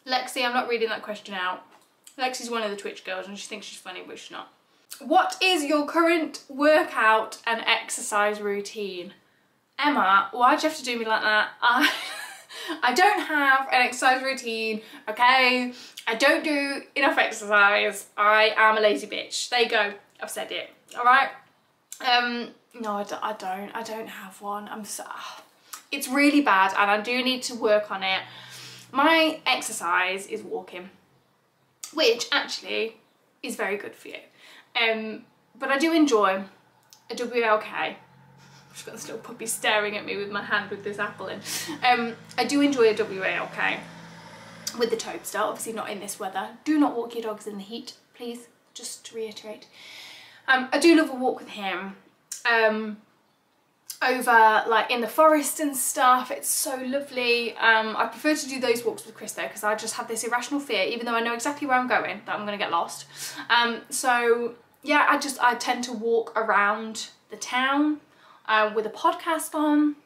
Lexi, I'm not reading that question out. Lexi's one of the Twitch girls and she thinks she's funny, but she's not. What is your current workout and exercise routine? Emma, why'd you have to do me like that? I don't have an exercise routine, okay? I don't do enough exercise. I am a lazy bitch. There you go. I've said it. All right? No, I don't have one. It's really bad and I do need to work on it. My exercise is walking, which actually is very good for you. But I do enjoy a WLK. I've just got this little puppy staring at me with my hand with this apple in. I do enjoy a WLK with the toadster, obviously not in this weather. Do not walk your dogs in the heat, please, just to reiterate. I do love a walk with him. Over like in the forest and stuff. It's so lovely. I prefer to do those walks with Chris though, because I just have this irrational fear, even though I know exactly where I'm going, that I'm gonna get lost. So yeah, I tend to walk around the town with a podcast on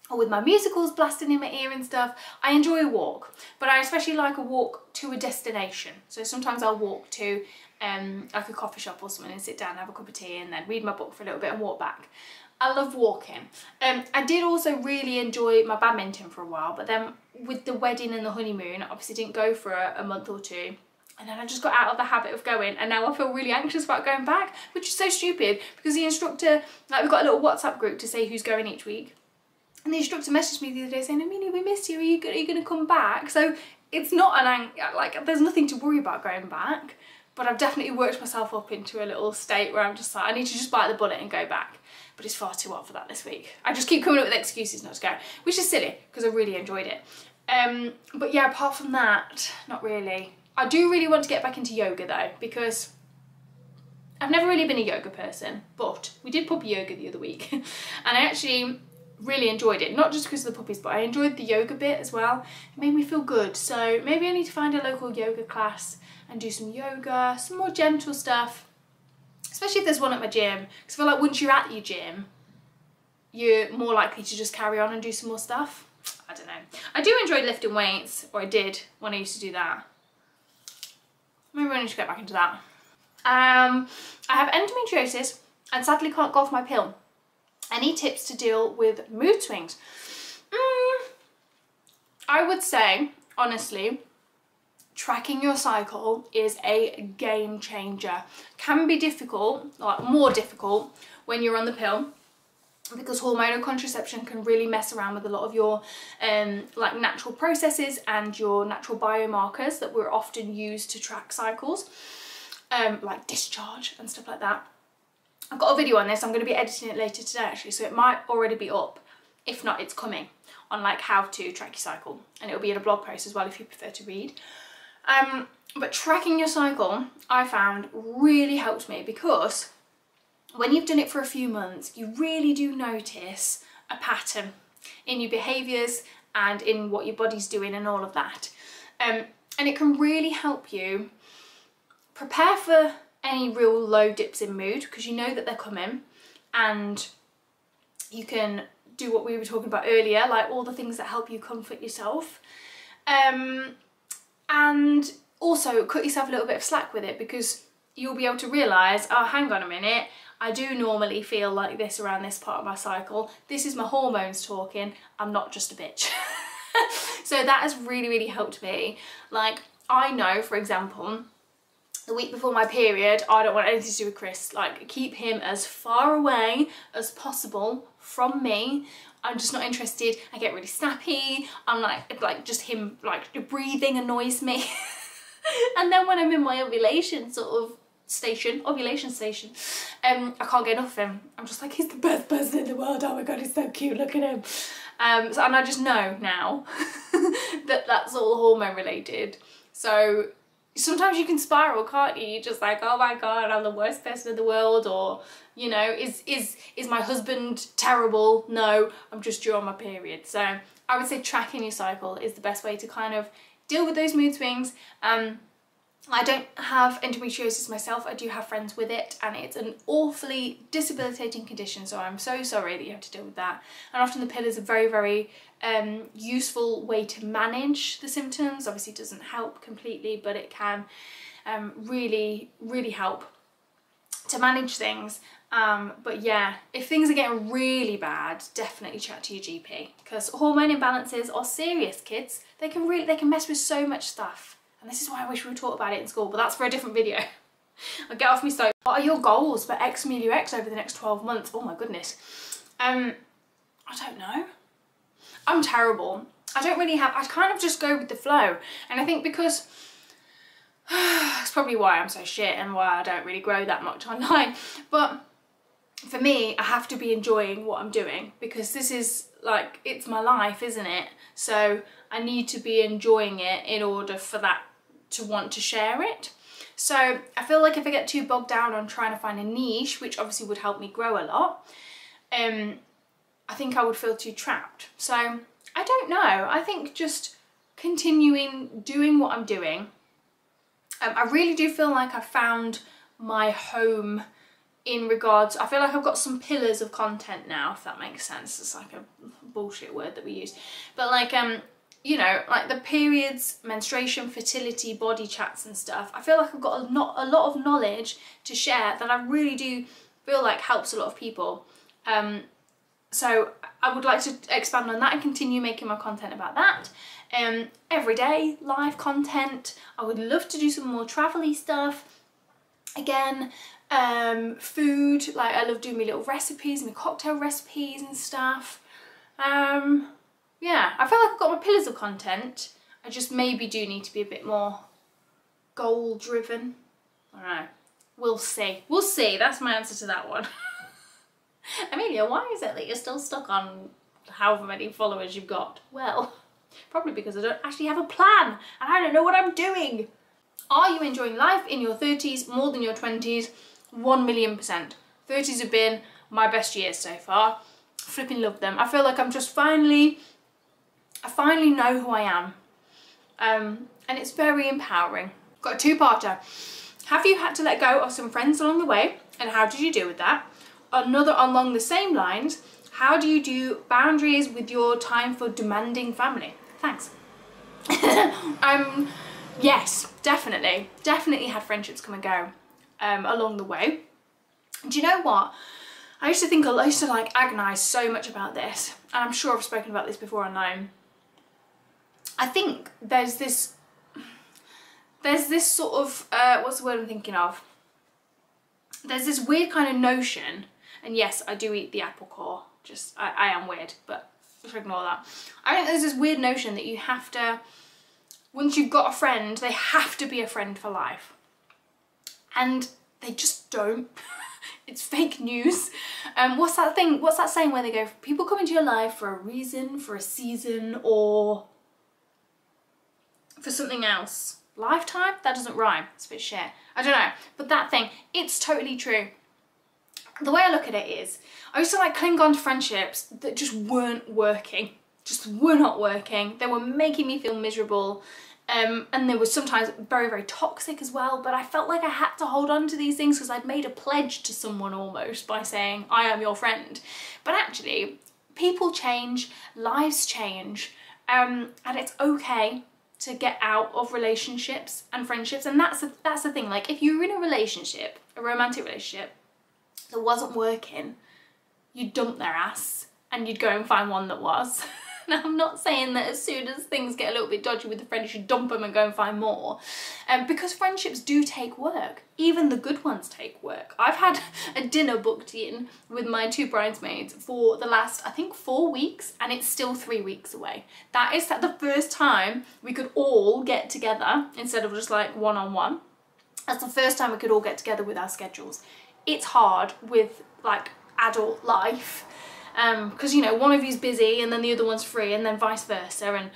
or with my musicals blasting in my ear and stuff. I enjoy a walk, but I especially like a walk to a destination. So sometimes I'll walk to like a coffee shop or something and sit down and have a cup of tea and then read my book for a little bit and walk back. I love walking. I did also really enjoy my badminton for a while, but then with the wedding and the honeymoon, I obviously didn't go for a month or two. And then I just got out of the habit of going, and now I feel really anxious about going back, which is so stupid because the instructor, like we've got a little WhatsApp group to say who's going each week. And the instructor messaged me the other day saying, Amelia, we missed you, are you going to come back? So it's not like, there's nothing to worry about going back, but I've definitely worked myself up into a little state where I'm just like, I need to just bite the bullet and go back. But it's far too hot for that this week. I just keep coming up with excuses not to go, which is silly because I really enjoyed it. But yeah, apart from that, not really. I do really want to get back into yoga though, because I've never really been a yoga person, but we did puppy yoga the other week and I actually really enjoyed it. Not just because of the puppies, but I enjoyed the yoga bit as well. It made me feel good. So maybe I need to find a local yoga class and do some yoga, some more gentle stuff. Especially if there's one at my gym, because I feel like once you're at your gym, you're more likely to just carry on and do some more stuff. I don't know. I do enjoy lifting weights, or I did when I used to do that. Maybe I need to get back into that. I have endometriosis and sadly can't go off my pill. Any tips to deal with mood swings? I would say, honestly, tracking your cycle is a game changer. Can be difficult, like more difficult when you're on the pill, because hormonal contraception can really mess around with a lot of your like natural processes and your natural biomarkers that we're often used to track cycles, like discharge and stuff like that. I've got a video on this. I'm going to be editing it later today actually, so it might already be up. If not, it's coming on like how to track your cycle, and it'll be in a blog post as well if you prefer to read. But tracking your cycle, I found really helped me, because when you've done it for a few months, you really do notice a pattern in your behaviours and in what your body's doing and all of that. And it can really help you prepare for any real low dips in mood, because you know that they're coming, and you can do what we were talking about earlier, like all the things that help you comfort yourself. And also cut yourself a little bit of slack with it, because you'll be able to realise, oh, hang on a minute, I do normally feel like this around this part of my cycle. This is my hormones talking. I'm not just a bitch. So that has really, really helped me. Like, I know, for example, the week before my period, I don't want anything to do with Chris. Like, keep him as far away as possible from me. I'm just not interested. I get really snappy. I'm like just him, like breathing annoys me. And then when I'm in my ovulation station, I can't get enough of him. I'm just like, he's the best person in the world. Oh my God, he's so cute. Look at him. And I just know now that that's all hormone related. So sometimes you can spiral, can't you? You're just like, oh my God, I'm the worst person in the world, or, you know, is my husband terrible? No, I'm just due on my period. So I would say tracking your cycle is the best way to kind of deal with those mood swings. I don't have endometriosis myself. I do have friends with it, and it's an awfully debilitating condition, so I'm so sorry that you have to deal with that. And often the pill is a very, very useful way to manage the symptoms. Obviously it doesn't help completely, but it can really, really help to manage things. But yeah, if things are getting really bad, definitely chat to your GP, because hormone imbalances are serious, kids. They can mess with so much stuff. And this is why I wish we were taught about it in school, but that's for a different video. I'll get off me soap. What are your goals for xameliax over the next 12 months? Oh my goodness. I don't know. I'm terrible. I kind of just go with the flow. And I think because, it's probably why I'm so shit and why I don't really grow that much online. But for me, I have to be enjoying what I'm doing, because this is like, it's my life, isn't it? So I need to be enjoying it in order for that to want to share it. So I feel like if I get too bogged down on trying to find a niche, which obviously would help me grow a lot, I think I would feel too trapped. So I don't know. I think just continuing doing what I'm doing. I really do feel like I found my home in regards, I feel like I've got some pillars of content now, if that makes sense. It's like a bullshit word that we use. But like, you know, like the periods, menstruation, fertility, body chats and stuff. I feel like I've got a lot of knowledge to share that I really do feel like helps a lot of people. So I would like to expand on that and continue making my content about that. Everyday live content. I would love to do some more travel-y stuff. Again, food, like I love doing my little recipes, my cocktail recipes and stuff. Yeah, I feel like I've got my pillars of content. I just maybe do need to be a bit more goal driven. I don't know. We'll see. We'll see. That's my answer to that one. Amelia, why is it that you're still stuck on however many followers you've got? Well, probably because I don't actually have a plan and I don't know what I'm doing. Are you enjoying life in your 30s more than your 20s? 1,000,000%. 30s have been my best years so far. Flipping love them. I feel like I'm just I finally know who I am. And it's very empowering. Got a two-parter. Have you had to let go of some friends along the way? And how did you deal with that? Another along the same lines. How do you do boundaries with your time for demanding family? Thanks. Yes, definitely. Definitely had friendships come and go along the way. Do you know what? I used to like agonise so much about this, and I'm sure I've spoken about this before online. I think there's this sort of, what's the word I'm thinking of? There's this weird kind of notion, and yes, I do eat the apple core, just, I am weird, but just ignore that. I think there's this weird notion that you have to, once you've got a friend, they have to be a friend for life. And they just don't. It's fake news. What's that thing, what's that saying where they go, people come into your life for a reason, for a season, or for something else? Lifetime? That doesn't rhyme. It's a bit shit. I don't know. But that thing, it's totally true. The way I look at it is, I used to like cling on to friendships that just weren't working. Just were not working. They were making me feel miserable. And they were sometimes very, very toxic as well. But I felt like I had to hold on to these things because I'd made a pledge to someone almost by saying, I am your friend. But actually, people change, lives change, and it's okay to get out of relationships and friendships. And that's the thing, like if you're in a relationship, a romantic relationship that wasn't working, you'd dump their ass and you'd go and find one that was. Now I'm not saying that as soon as things get a little bit dodgy with a friend you should dump them and go and find more, because friendships do take work. Even the good ones take work. I've had a dinner booked in with my 2 bridesmaids for the last, I think, 4 weeks, and it's still 3 weeks away. That is the first time we could all get together instead of just like one-on-one. That's the first time we could all get together with our schedules. It's hard with like adult life, because you know, one of you's busy and then the other one's free, and then vice versa, and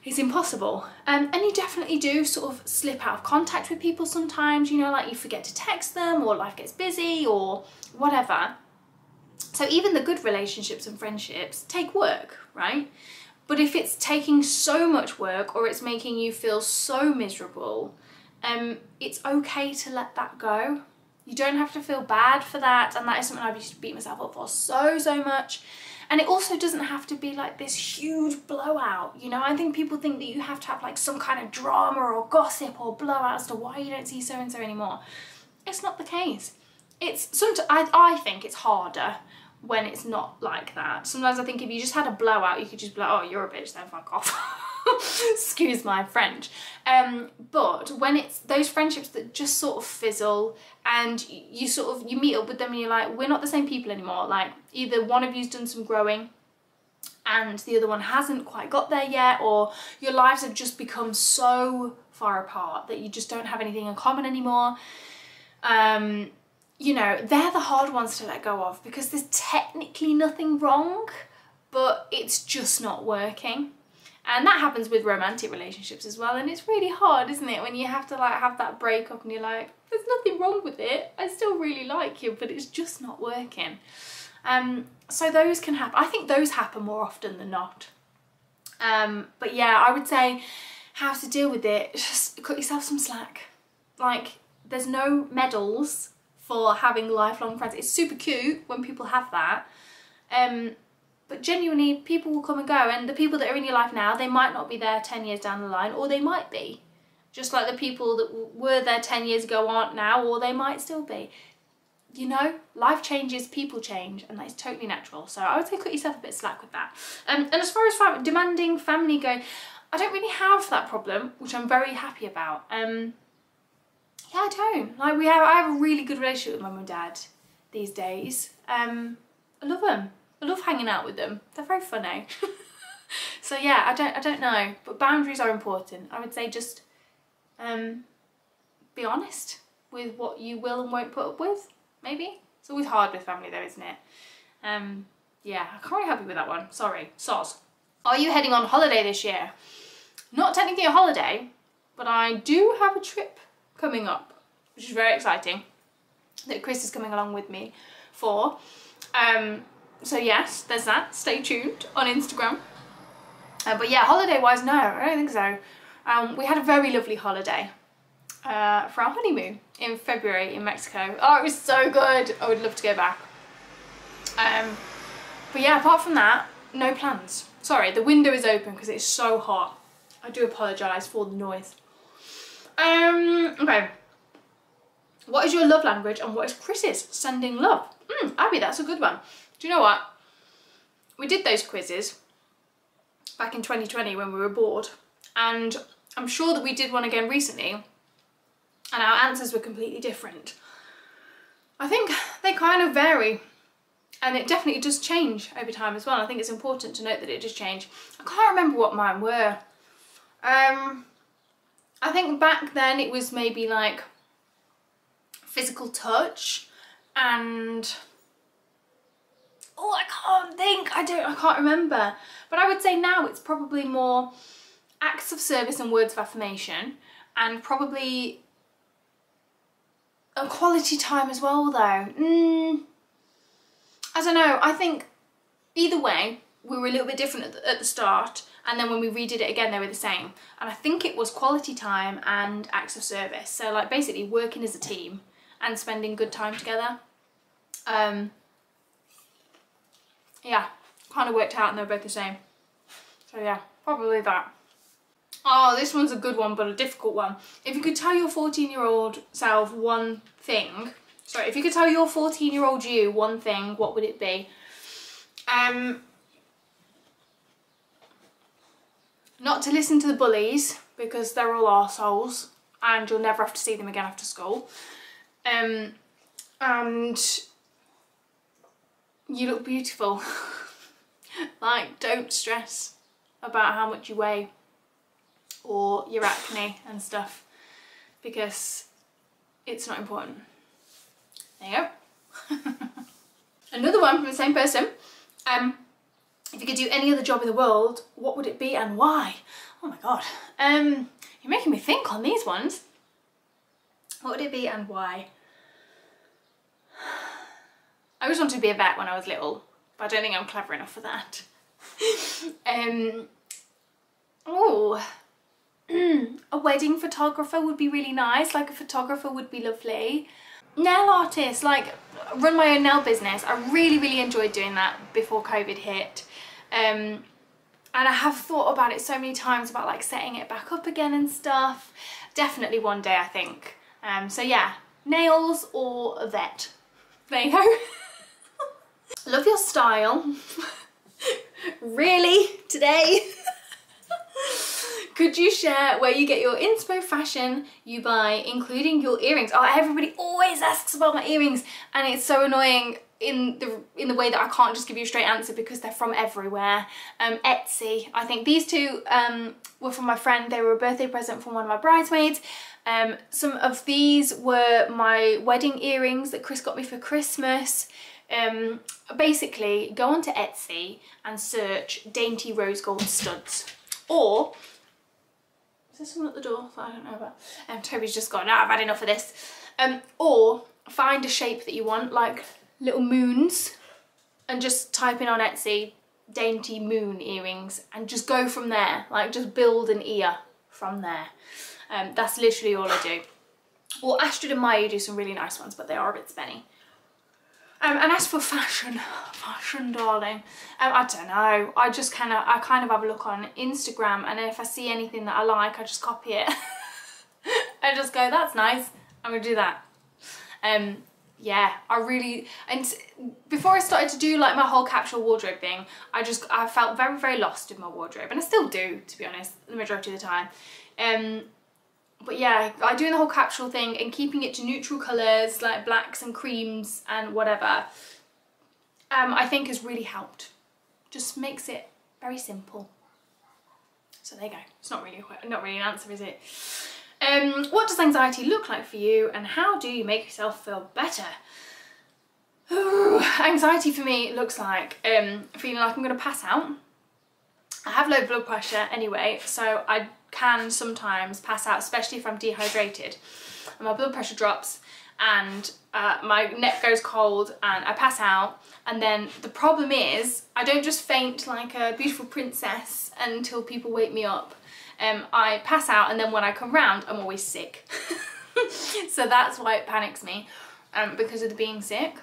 it's impossible. And you definitely do sort of slip out of contact with people sometimes, you know, like you forget to text them, or life gets busy or whatever. So even the good relationships and friendships take work, right? But if it's taking so much work, or it's making you feel so miserable, it's okay to let that go. You don't have to feel bad for that, and that is something I used to beat myself up for so much. And it also doesn't have to be like this huge blowout, you know. I think people think that you have to have like some kind of drama or gossip or blowout as to why you don't see so-and-so anymore. It's not the case. I think it's harder when it's not like that. Sometimes I think if you just had a blowout, you could just be like, oh, you're a bitch, then fuck off. Excuse my French. But when it's those friendships that just sort of fizzle, and you meet up with them and you're like, we're not the same people anymore. Like, either one of you's done some growing and the other one hasn't quite got there yet, or your lives have just become so far apart that you just don't have anything in common anymore. You know, they're the hard ones to let go of, because there's technically nothing wrong, but it's just not working. And that happens with romantic relationships as well, and it's really hard, isn't it, when you have to like have that breakup and you're like, there's nothing wrong with it, I still really like you, but it's just not working. So those can happen. I think those happen more often than not. But yeah, I would say how to deal with it, just cut yourself some slack. Like, there's no medals for having lifelong friends. It's super cute when people have that. But genuinely, people will come and go, and the people that are in your life now, they might not be there 10 years down the line, or they might be. Just like the people that were there 10 years ago aren't now, or they might still be. You know, life changes, people change, and that is totally natural. So I would say cut yourself a bit of slack with that. And as far as demanding family go, I don't really have that problem, which I'm very happy about. Yeah, I don't. Like, I have a really good relationship with mum and dad these days. I love them. I love hanging out with them. They're very funny. So yeah, I don't know, but boundaries are important. I would say just be honest with what you will and won't put up with. Maybe it's always hard with family though, isn't it? Yeah, I can't really help you with that one. Sorry, soz. Are you heading on holiday this year? Not technically a holiday, but I do have a trip coming up, which is very exciting, that Chris is coming along with me for. So yes, there's that. Stay tuned on Instagram. But yeah, holiday-wise, no, I don't think so. We had a very lovely holiday for our honeymoon in February in Mexico. Oh, it was so good. I would love to go back. But yeah, apart from that, no plans. Sorry, the window is open because it's so hot. I do apologise for the noise. Okay. What is your love language and what is Chris's? Sending love. Abby, that's a good one. Do you know what? We did those quizzes back in 2020 when we were bored, and I'm sure that we did one again recently, and our answers were completely different. I think they kind of vary, and it definitely does change over time as well. I think it's important to note that it does change. I can't remember what mine were. I think back then it was maybe like physical touch and... oh, I can't think, I can't remember. But I would say now it's probably more acts of service and words of affirmation, and probably a quality time as well though. I don't know, I think either way we were a little bit different at the start, and then when we redid it again they were the same. And I think it was quality time and acts of service. So like basically working as a team and spending good time together. Yeah, kind of worked out and they're both the same. So yeah, probably that. Oh, this one's a good one, but a difficult one. If you could tell your 14-year-old self one thing, sorry, if you could tell your 14-year-old you one thing, what would it be? Not to listen to the bullies, because they're all arseholes and you'll never have to see them again after school. And you look beautiful. Like, don't stress about how much you weigh or your acne and stuff, because it's not important. There you go. Another one from the same person. If you could do any other job in the world, what would it be and why? Oh my god. You're making me think on these ones. What would it be and why? I always wanted to be a vet when I was little, but I don't think I'm clever enough for that. Oh, a wedding photographer would be really nice, like a photographer would be lovely. Nail artist, like run my own nail business. I really enjoyed doing that before COVID hit. And I have thought about it so many times about like setting it back up again and stuff. Definitely one day, I think. So yeah, nails or a vet. There you go. Love your style. Really? Today? Could you share where you get your inspo fashion you buy, including your earrings? Oh, everybody always asks about my earrings, and it's so annoying in the way that I can't just give you a straight answer because they're from everywhere. Etsy. I think these two were from my friend. They were a birthday present from one of my bridesmaids. Some of these were my wedding earrings that Chris got me for Christmas. Basically, go onto Etsy and search dainty rose gold studs. Or, is there someone at the door that I don't know about? Toby's just gone, I've had enough of this. Or find a shape that you want, like little moons, and just type in on Etsy dainty moon earrings and just go from there. Like just build an ear from there. That's literally all I do. Or Astrid and Maya do some really nice ones, but they are a bit spenny. And as for fashion, darling, I don't know. I kind of have a look on Instagram, and if I see anything that I like, I just copy it. I just go, that's nice, I'm gonna do that. Yeah, and before I started to do like my whole capsule wardrobe thing, I felt very lost in my wardrobe, and I still do, to be honest, the majority of the time. But yeah, like doing the whole capsule thing and keeping it to neutral colours like blacks and creams and whatever, I think has really helped. Just makes it very simple. So there you go. It's not really an answer, is it? What does anxiety look like for you, and how do you make yourself feel better? Ooh, anxiety for me looks like feeling like I'm going to pass out. I have low blood pressure anyway, so I can sometimes pass out, especially if I'm dehydrated. And my blood pressure drops and my neck goes cold and I pass out. And then the problem is I don't just faint like a beautiful princess until people wake me up. I pass out, and then when I come round, I'm always sick. So that's why it panics me, because of the being sick.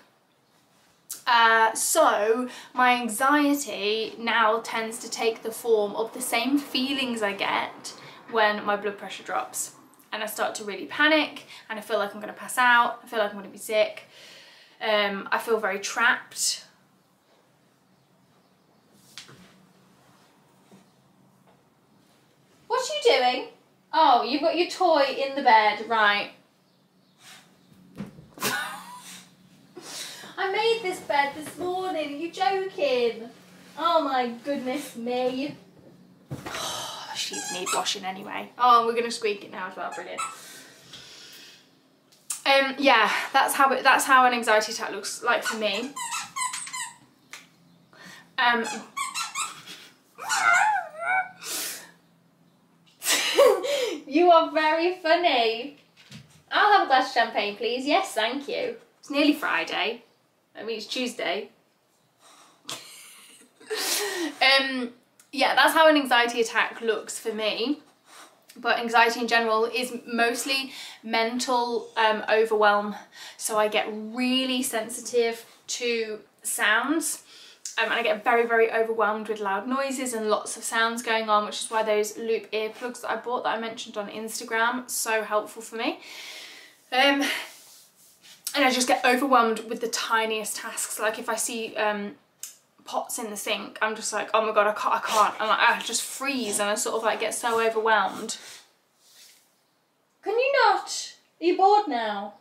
So my anxiety now tends to take the form of the same feelings I get when my blood pressure drops, and I start to really panic, and I feel like I'm going to pass out, I feel like I'm going to be sick, I feel very trapped. What are you doing? Oh, you've got your toy in the bed, right. I made this bed this morning, are you joking? Oh my goodness me. Oh, the sheets need washing anyway. Oh, and we're going to squeak it now as well, brilliant. Yeah, that's how an anxiety attack looks like for me. You are very funny. I'll have a glass of champagne, please. Yes, thank you. It's nearly Friday. I mean, it's Tuesday. Yeah, that's how an anxiety attack looks for me. But anxiety in general is mostly mental overwhelm. So I get really sensitive to sounds. And I get very overwhelmed with loud noises and lots of sounds going on, which is why those loop earplugs that I bought that I mentioned on Instagram, so helpful for me. And I just get overwhelmed with the tiniest tasks. Like if I see pots in the sink, I'm just like, oh my god, I can't. And like, I just freeze, and I sort of like get so overwhelmed. Can you not? Are you bored now?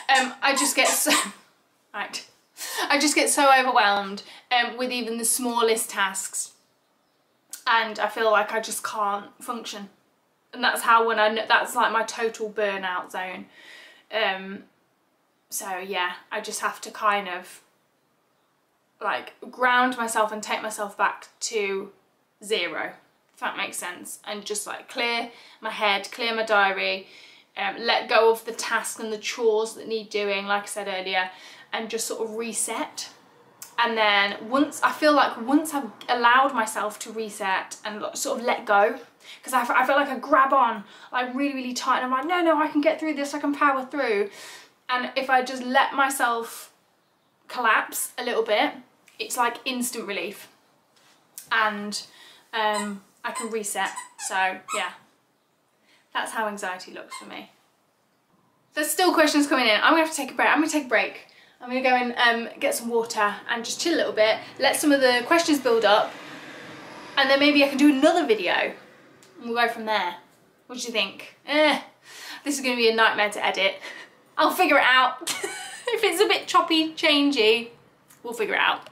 I just get so... Right. I just get so overwhelmed with even the smallest tasks, and I feel like I just can't function. And that's how that's like my total burnout zone. So yeah, I just have to kind of like ground myself and take myself back to zero, if that makes sense, and just like clear my head, clear my diary, let go of the tasks and the chores that need doing, like I said earlier, and just sort of reset. And then once I've allowed myself to reset and sort of let go, because I feel like I grab on like really, really tight, and I'm like, no, I can get through this, I can power through. And if I just let myself collapse a little bit, it's like instant relief, and I can reset. So yeah, that's how anxiety looks for me. There's still questions coming in. I'm gonna have to take a break. I'm gonna go and get some water and just chill a little bit, let some of the questions build up, and then maybe I can do another video and we'll go from there. What do you think? This is gonna be a nightmare to edit. I'll figure it out. If it's a bit choppy, changey, we'll figure it out.